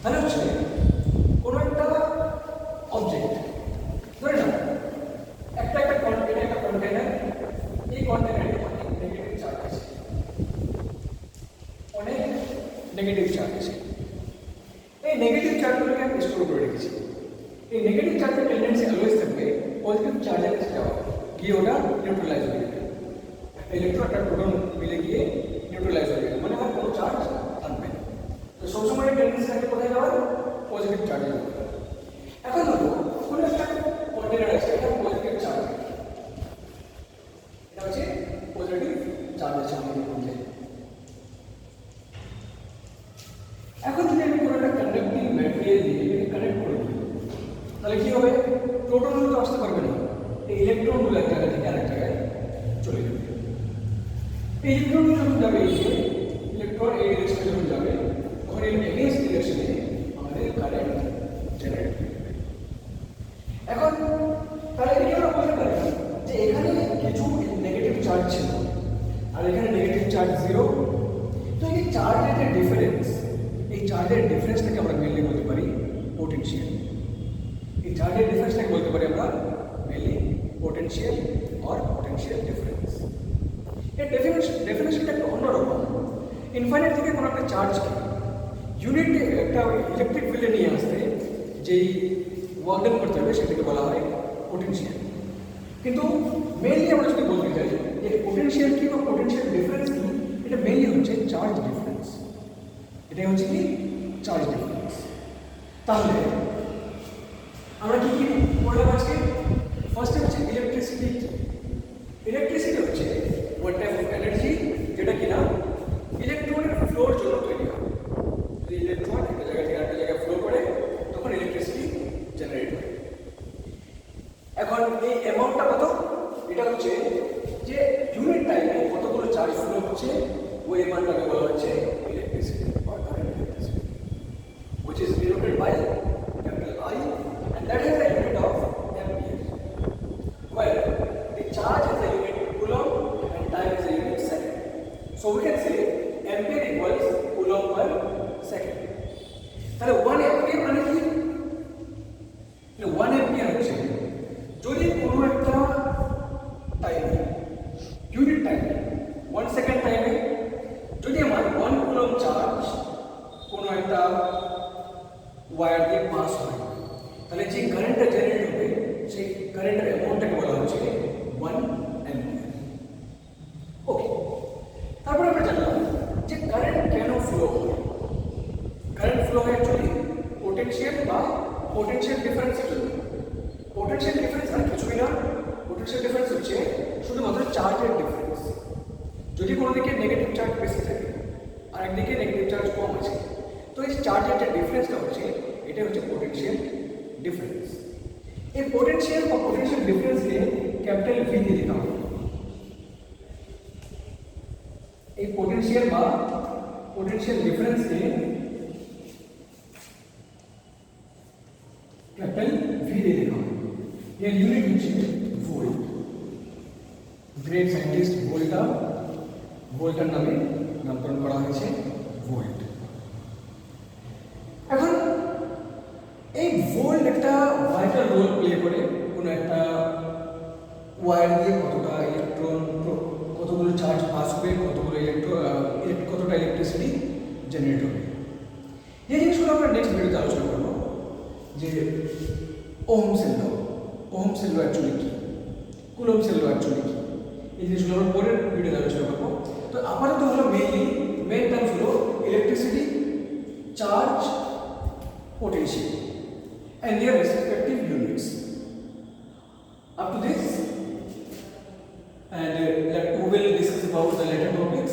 তাহলে হচ্ছে কোনো একটা অবজেক্ট ধরে না একটা কন্টেনার, এই কন্টেনারে অনেক নেগেটিভ চার্জ আছে, অনেক নেগেটিভ চার্জ আছে। এই নেগেটিভ চার্জগুলোকে আমি স্টোর করে রেখেছি। এই নেগেটিভ চার্জের টেন্ডেন্সি অলওয়েজ থাকবে পজিটিভ চার্জের কাছে যাওয়া, গিয়ে ওটা নিউট্রালাইজ হয়ে যাবে। ইলেকট্রন একটা প্রোটন মিলে গিয়ে নিউট্রালাইজ হয়ে যাবে, মানে আর কোনো চার্জ থাকবে না। তো সবসময় টেন্ডেন্সি থাকে কোথায় যাওয়ার? পজিটিভ চার্জে যাবে। এখন ধরো কোনো একটা কন্টেনার আছে, এটা পজিটিভ চার্জ, এটা হচ্ছে পজিটিভ চার্জ আছে আমাদের মধ্যে। এখন যদি আমি কোনো একটা কন্ডাক্টিং ম্যাটেরিয়াল দিয়ে এটাকে কানেক্ট করে দিই, তাহলে কি হবে? প্রোটনগুলো তো আসতে পারবে না, এই ইলেকট্রনগুলো এক জায়গা থেকে আরেক জায়গায় চলে যাবে। এই ইলেকট্রনগুলো যখন যাবে, এই যে ইলেকট্রন এই ডিরেকশনে যখন যাবে, তখন এর এগেইনস্ট ডিরেকশনে আমাদের কারেন্ট জেনারেট হবে। এখন তাহলে এটা আমরা বলতে পারি যে এখানে কিছু নেগেটিভ চার্জ ছিল আর এখানে নেগেটিভ চার্জ 0। তো এই চার্জের যে ডিফারেন্স, এই চার্জের ডিফারেন্সটাকে আমরা মেনলি বলতে পারি পোটেনশিয়াল। এই চার্জের ডিফারেন্সটাকে বলতে পারি আমরা mainly potential or potential difference. এর ডেফিনেশনটা একটু অন্যরকম। ইনফাইনাইট থেকে কোনো একটা চার্জকে ইউনিটে একটা ইলেকট্রিক ফিল্ডে নিয়ে আসতে যেই ওয়ার্ক ডান করতে হবে সেটাকে বলা হয় পোটেনশিয়াল। কিন্তু মেনলি আমরা যদি বলতে চাই যে পোটেনশিয়াল কি বা পোটেনশিয়াল ডিফারেন্স কি, এটা মেনলি হচ্ছে চার্জ ডিফারেন্স। এটাই হচ্ছে কি চার্জ ডিফারেন্স। তাহলে আমরা কি কি পড়লাম আজকে? ফার্স্টে হচ্ছে ইলেকট্রিসিটি। ইলেকট্রিসিটি হচ্ছে ওয়ান টাইপ অফ এনার্জি যেটা কিনা ইলেকট্রনের ফ্লোর জন্য তৈরি হয়। যদি ইলেকট্রন একটা জায়গা থেকে আরেকটা জায়গায় ফ্লো করে তখন ইলেকট্রিসিটি জেনারেট হয়। এখন এই অ্যামাউন্টটা কত? এটা হচ্ছে যে ইউনিট টাইমে কতগুলো চার্জ ফ্লো হচ্ছে, ওই অ্যামাউন্টটাকে বলা হচ্ছে ইলেকট্রিসিটি বা current electricity, which is denoted by capital I, and that is the unit of ampere, where the charge is the unit coulomb and time is the unit second. So we can say ampere equals coulomb per second. তাহলে 1 ampere মানে কি? 1 ampere হচ্ছে যদি কোনো একটা টাইমে, unit টাইমে 1 second টাইমে যদি আমার 1 কুলম্ব চার্জ কোনো একটা ওয়্যার দিয়ে পাস হয়, তাহলে যে কারেন্টটা জেনারেট হবে সেই কারেন্টের অ্যামাউন্টটাকে বলা হচ্ছে 1 অ্যাম্পিয়ার। ওকে, তারপরে আমরা জানলাম যে কারেন্ট কেন ফ্লো হয়। কারেন্ট ফ্লো হয় অ্যাকচুয়ালি পোটেনশিয়াল বা পোটেনশিয়াল ডিফারেন্সের জন্য। পোটেনশিয়াল ডিফারেন্স আর কিছুই না, পোটেনশিয়াল ডিফারেন্স হচ্ছে শুধুমাত্র চার্জের ডিফারেন্স। যদি কোনো দিকে নেগেটিভ চার্জ বেশি থাকে আর একদিকে নেগেটিভ চার্জ কম আছে, তো এই চার্জের যে ডিফারেন্সটা হচ্ছে এটা হচ্ছে পোটেনশিয়াল ডিফারেন্স। এই পোটেনশিয়াল বা পোটেনশিয়াল ডিফারেন্সকে ক্যাপিটাল ভি দিয়ে লেখা হয়। এই পোটেনশিয়াল বা পোটেনশিয়াল ডিফারেন্সকে ক্যাপিটাল ভি দিয়ে লেখা হয়। এর ইউনিট হচ্ছে ভোল্ট। গ্রেট সায়েন্টিস্ট ভোল্টার নামে নামকরণ করা হয়েছে ভোল্ট। এখন এই ভোল্ট একটা ভাইটাল রোল প্লে করে কোনো একটা ওয়্যার দিয়ে কতটা ইলেকট্রন, কতগুলো চার্জ পাস হবে, কতটা ইলেকট্রিসিটি জেনারেট হবে। এই জিনিসগুলো আমরা নেক্সট ভিডিওতে আলোচনা করবো যে ওহমসের ল অ্যাকচুয়ালি কি, কুলম্বসের ল অ্যাকচুয়ালি কি, এই জিনিসগুলো আমরা পরের ভিডিওতে আলোচনা করবো। তো আপাতত হলো মেন টার্মস হলো electricity, charge, potential and their respective units. Up to this, and we will discuss about the later topics.